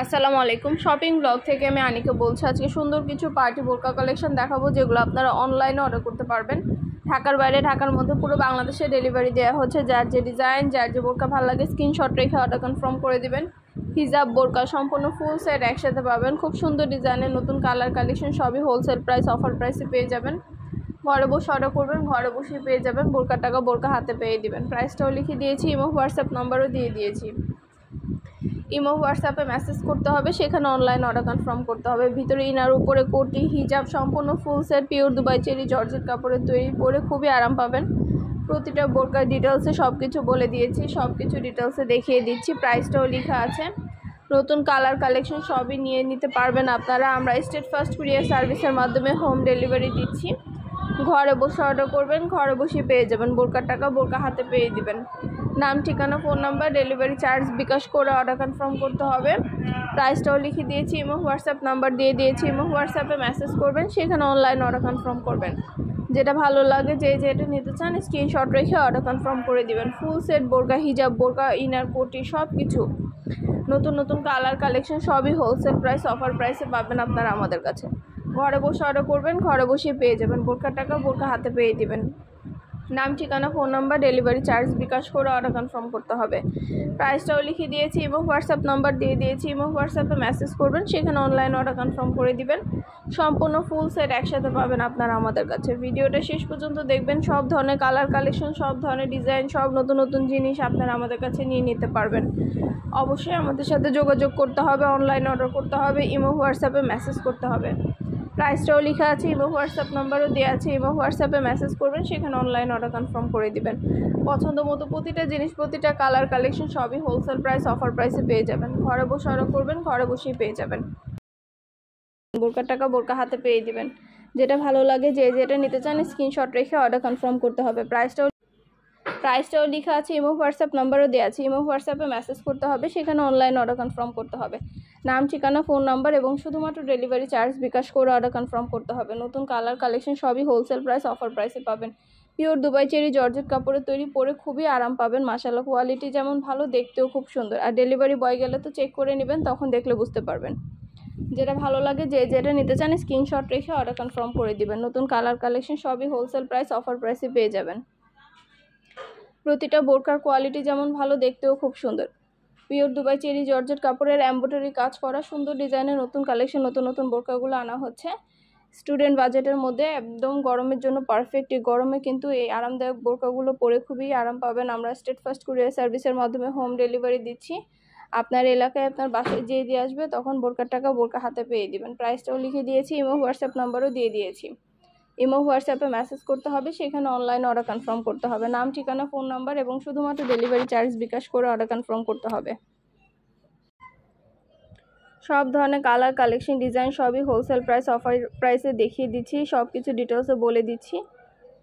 আসসালামু আলাইকুম। Shopping blog থেকে আমি আনিকা বলছি। আজকে সুন্দর কিছু পার্টি বোরকা কালেকশন দেখাবো, যেগুলো আপনারা অনলাইনে অর্ডার করতে পারবেন। ঢাকার বাইরে, ঢাকার মধ্যে পুরো বাংলাদেশে ডেলিভারি দেওয়া হচ্ছে। যার যে ডিজাইন, যার যে বোরকা ভালো লাগে স্ক্রিনশট রেখে অর্ডার কনফার্ম করে দিবেন। হিজাব, বোরকা সম্পূর্ণ ফুল সেট একসাথে পাবেন। খুব সুন্দর ডিজাইনের নতুন কালার কালেকশন সবই হোলসেল প্রাইস, অফার প্রাইসে পেয়ে যাবেন। ঘরে বসে অর্ডার করবেন, ঘরে বসে পেয়ে যাবেন। বোরকার টাকা বোরকা হাতে পেয়ে দিবেন। প্রাইসটাও লিখে দিয়েছি এবং হোয়াটসঅ্যাপ নাম্বারও দিয়ে দিয়েছি। ইমো হোয়াটসঅ্যাপে মেসেজ করতে হবে, সেখানে অনলাইন অর্ডার কনফার্ম করতে হবে। ভিতরে ইনার, উপরে কোটি, হিজাব সম্পূর্ণ full set pure Dubai cherry georgette কাপড়ের তৈরি, পরে খুবই আরাম পাবেন। প্রতিটা বোরকার ডিটেলসে সব কিছু বলে দিয়েছি, সব কিছু ডিটেলসে দেখিয়ে দিচ্ছি। প্রাইসটাও লেখা আছে। নতুন কালার কালেকশন সবই নিয়ে নিতে পারবেন আপনারা। আমরা স্টেট ফার্স্ট কুরিয়ার সার্ভিসের মাধ্যমে হোম ডেলিভারি দিচ্ছি। ঘরে বসে অর্ডার করবেন, ঘরে বসে পেয়ে যাবেন। বোরকার টাকা বোরকা হাতে পেয়ে দিবেন। নাম, ঠিকানা, ফোন নাম্বার, ডেলিভারি চার্জ বিকাশ করে অর্ডার কনফার্ম করতে হবে। প্রাইসটাও লিখে দিয়েছি এবং হোয়াটসঅ্যাপ নাম্বার দিয়ে দিয়েছি। এবং হোয়াটসঅ্যাপে মেসেজ করবেন, সেখানে অনলাইন অর্ডার কনফার্ম করবেন। যেটা ভালো লাগে, যে যেটা নিতে চান স্ক্রিনশট রেখে অর্ডার কনফার্ম করে দিবেন। ফুল সেট বোরকা, হিজাব, বোরকা, ইনার, কোটি সব কিছু নতুন নতুন কালার কালেকশন সবই হোলসেল প্রাইস, অফার প্রাইসে পাবেন আপনারা আমাদের কাছে। ঘরে বসে অর্ডার করবেন, ঘরে বসে পেয়ে যাবেন। বোরকার টাকা বোরকা হাতে পেয়ে দিবেন। নাম, ঠিকানা, ফোন নাম্বার, ডেলিভারি চার্জ বিকাশ করে অর্ডার কনফার্ম করতে হবে। প্রাইসটাও লিখে দিয়েছি এবং হোয়াটসঅ্যাপ নাম্বার দিয়ে দিয়েছি। এবং হোয়াটসঅ্যাপে মেসেজ করবেন, সেখানে অনলাইন অর্ডার কনফার্ম করে দিবেন। সম্পূর্ণ ফুল সেট একসাথে পাবেন আপনারা আমাদের কাছে। ভিডিওটা শেষ পর্যন্ত দেখবেন। সব ধরনের কালার কালেকশন, সব ধরনের ডিজাইন, সব নতুন নতুন জিনিস আপনারা আমাদের কাছে নিয়ে নিতে পারবেন। অবশ্যই আমাদের সাথে যোগাযোগ করতে হবে, অনলাইন অর্ডার করতে হবে, ইমো হোয়াটসঅ্যাপে মেসেজ করতে হবে। প্রাইসটাও লেখা আছে, ইমো হোয়াটসঅ্যাপ নাম্বারও দেওয়া আছে। ইমো হোয়াটসঅ্যাপে মেসেজ করবেন, সেখানে অনলাইন অর্ডার কনফার্ম করে দিবেন। পছন্দ মতো প্রতিটা জিনিস, প্রতিটা কালার কালেকশন সবই হোলসেল প্রাইস, অফার প্রাইসে পেয়ে যাবেন। ঘরে বসে অর্ডার করবেন, ঘরে বসেই পেয়ে যাবেন। বোরকার টাকা বোরকা হাতে পেয়ে দিবেন। যেটা ভালো লাগে, যে যেটা নিতে চান স্ক্রিনশট রেখে অর্ডার কনফার্ম করতে হবে। প্রাইসটাও লেখা আছে, ইমো হোয়াটসঅ্যাপ নাম্বারও দেওয়া আছে। ইমো হোয়াটসঅ্যাপে মেসেজ করতে হবে, সেখানে অনলাইন অর্ডার কনফার্ম করতে হবে। নাম, ঠিকানা, ফোন নাম্বার এবং শুধুমাত্র ডেলিভারি চার্জ বিকাশ করে অর্ডার কনফার্ম করতে হবে। নতুন কালার কালেকশন সবই হোলসেল প্রাইস, অফার প্রাইসে পাবেন। পিওর দুবাই চেরি জর্জেট কাপড়ের তৈরি, পরে খুবই আরাম পাবেন। মাশাআল্লাহ, কোয়ালিটি যেমন ভালো, দেখতেও খুব সুন্দর। আর ডেলিভারি বয় গেলে তো চেক করে নেবেন, তখন দেখলে বুঝতে পারবেন। যেটা ভালো লাগে, যে যেটা নিতে চান স্ক্রিনশট রেখে অর্ডার কনফার্ম করে দিবেন। নতুন কালার কালেকশন সবই হোলসেল প্রাইস, অফার প্রাইসে পেয়ে যাবেন। প্রতিটা বোরকার কোয়ালিটি যেমন ভালো, দেখতেও খুব সুন্দর। পিওর দুবাই চেরি জর্জেট কাপড়ের এমব্রয়ডারি কাজ করা সুন্দর ডিজাইনের নতুন কালেকশন, নতুন নতুন বোরকাগুলো আনা হচ্ছে। স্টুডেন্ট বাজেটের মধ্যে একদম গরমের জন্য পারফেক্ট। এই গরমে কিন্তু এই আরামদায়ক বোরকাগুলো পরে খুবই আরাম পাবেন। আমরা স্টেট ফার্স্ট কুরিয়ার সার্ভিসের মাধ্যমে হোম ডেলিভারি দিচ্ছি। আপনার এলাকায় আপনার বাসায় যেয়ে দিয়ে আসবে, তখন বোরকার টাকা বোরকা হাতে পেয়ে দিবেন। প্রাইসটাও লিখে দিয়েছি, ইমো হোয়াটসঅ্যাপ নাম্বারও দিয়ে দিয়েছি। ইমো হোয়াটসঅ্যাপে মেসেজ করতে হবে, সেখানে অনলাইন অর্ডার কনফার্ম করতে হবে। নাম, ঠিকানা, ফোন নাম্বার এবং শুধুমাত্র ডেলিভারি চার্জ বিকাশ করে অর্ডার কনফার্ম করতে হবে। সব ধরনের কালার কালেকশন ডিজাইন সবই হোলসেল প্রাইস, অফার প্রাইসে দেখিয়ে দিচ্ছি। সব কিছু ডিটেলসে বলে দিচ্ছি।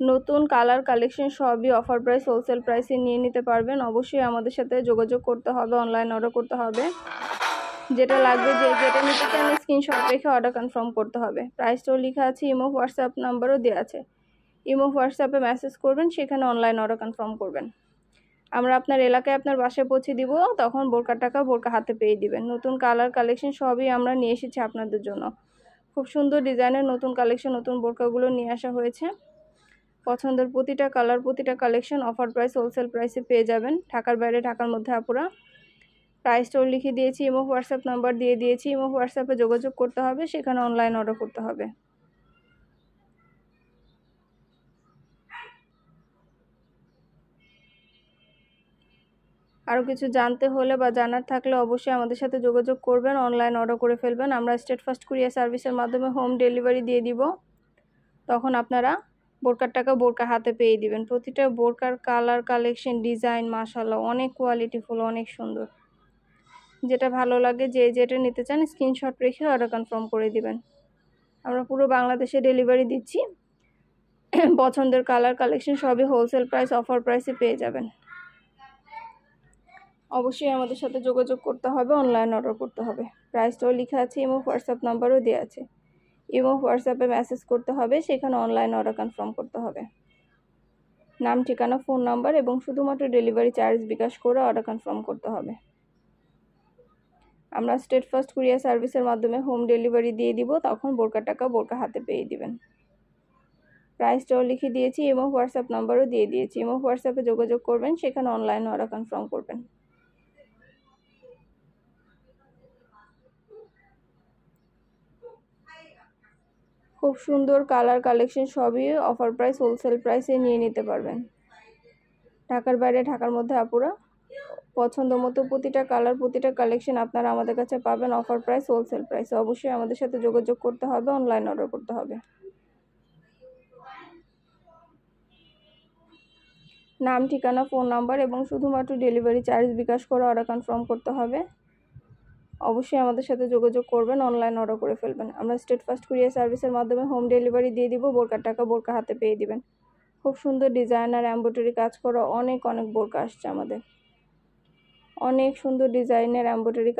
নতুন কালার কালেকশন সবই অফার প্রাইস, হোলসেল প্রাইসে নিয়ে নিতে পারবেন। অবশ্যই আমাদের সাথে যোগাযোগ করতে হবে, অনলাইন অর্ডার করতে হবে। যেটা লাগবে, যে যেটা নিতে চান স্ক্রিনশট রেখে অর্ডার কনফার্ম করতে হবে। প্রাইসটাও লেখা আছে, ইমো হোয়াটসঅ্যাপ নাম্বারও দেওয়া আছে। ইমো হোয়াটসঅ্যাপে মেসেজ করবেন, সেখানে অনলাইন অর্ডার কনফার্ম করবেন। আমরা আপনার এলাকায় আপনার বাসায় পৌঁছে দিব, তখন বোরকার টাকা বোরকা হাতে পেয়ে দিবেন। নতুন কালার কালেকশন সবই আমরা নিয়ে এসেছি আপনাদের জন্য। খুব সুন্দর ডিজাইনের নতুন কালেকশন, নতুন বোরকাগুলো নিয়ে আসা হয়েছে। পছন্দের প্রতিটা কালার, প্রতিটা কালেকশন অফার প্রাইস, হোলসেল প্রাইসে পেয়ে যাবেন। ঢাকার বাইরে, ঢাকার মধ্যে আপুরা। প্রাইসটাও লিখে দিয়েছি, ইমো হোয়াটসঅ্যাপ নাম্বার দিয়ে দিয়েছি। ইমো হোয়াটসঅ্যাপে যোগাযোগ করতে হবে, সেখানে অনলাইন অর্ডার করতে হবে। আরও কিছু জানতে হলে বা জানার থাকলে অবশ্যই আমাদের সাথে যোগাযোগ করবেন, অনলাইন অর্ডার করে ফেলবেন। আমরা স্টেট ফার্স্ট কুরিয়ার সার্ভিসের মাধ্যমে হোম ডেলিভারি দিয়ে দিব, তখন আপনারা বোরকার টাকা বোরকা হাতে পেয়ে দিবেন। প্রতিটা বোরকার কালার কালেকশন ডিজাইন মাশাআল্লাহ অনেক কোয়ালিটিফুল, অনেক সুন্দর। যেটা ভালো লাগে, যে যেটা নিতে চান স্ক্রিনশট রেখে অর্ডার কনফার্ম করে দিবেন। আমরা পুরো বাংলাদেশে ডেলিভারি দিচ্ছি। পছন্দের কালার কালেকশন সবই হোলসেল প্রাইস, অফার প্রাইসে পেয়ে যাবেন। অবশ্যই আমাদের সাথে যোগাযোগ করতে হবে, অনলাইন অর্ডার করতে হবে। প্রাইসটাও লেখা আছে, ইমো হোয়াটসঅ্যাপ নাম্বারও দেওয়া আছে। ইমো হোয়াটসঅ্যাপে মেসেজ করতে হবে, সেখানে অনলাইন অর্ডার কনফার্ম করতে হবে। নাম, ঠিকানা, ফোন নাম্বার এবং শুধুমাত্র ডেলিভারি চার্জ বিকাশ করে অর্ডার কনফার্ম করতে হবে। আমরা স্টেট ফার্স্ট কুরিয়ার সার্ভিসের মাধ্যমে হোম ডেলিভারি দিয়ে দিব, তখন বোরকার টাকা বোরকা হাতে পেয়ে দিবেন। প্রাইসটাও লিখে দিয়েছি এবং হোয়াটসঅ্যাপ নাম্বারও দিয়ে দিয়েছি, এবং হোয়াটসঅ্যাপে যোগাযোগ করবেন, সেখানে অনলাইনে অর্ডার কনফার্ম করবেন। খুব সুন্দর কালার কালেকশন, সবই অফার প্রাইস, হোলসেল প্রাইসে নিয়ে নিতে পারবেন। ঢাকার বাইরে ঢাকার মধ্যে আপুরা পছন্দ মতো প্রতিটা কালার প্রতিটা কালেকশন আপনারা আমাদের কাছে পাবেন অফার প্রাইস, হোলসেল প্রাইসে। অবশ্যই আমাদের সাথে যোগাযোগ করতে হবে, অনলাইন অর্ডার করতে হবে। নাম, ঠিকানা, ফোন নাম্বার এবং শুধুমাত্র ডেলিভারি চার্জ বিকাশ করে অর্ডার কনফার্ম করতে হবে। অবশ্যই আমাদের সাথে যোগাযোগ করবেন, অনলাইন অর্ডার করে ফেলবেন। আমরা স্টেট ফার্স্ট কুরিয়ার সার্ভিসের মাধ্যমে হোম ডেলিভারি দিয়ে দিব, বোরকার টাকা বোরকা হাতে পেয়ে দিবেন। খুব সুন্দর ডিজাইনার এমব্রয়ডারি কাজ করা অনেক বোরকা আসছে আমাদের, অনেক সুন্দর ডিজাইনের এমব্রয়ডারি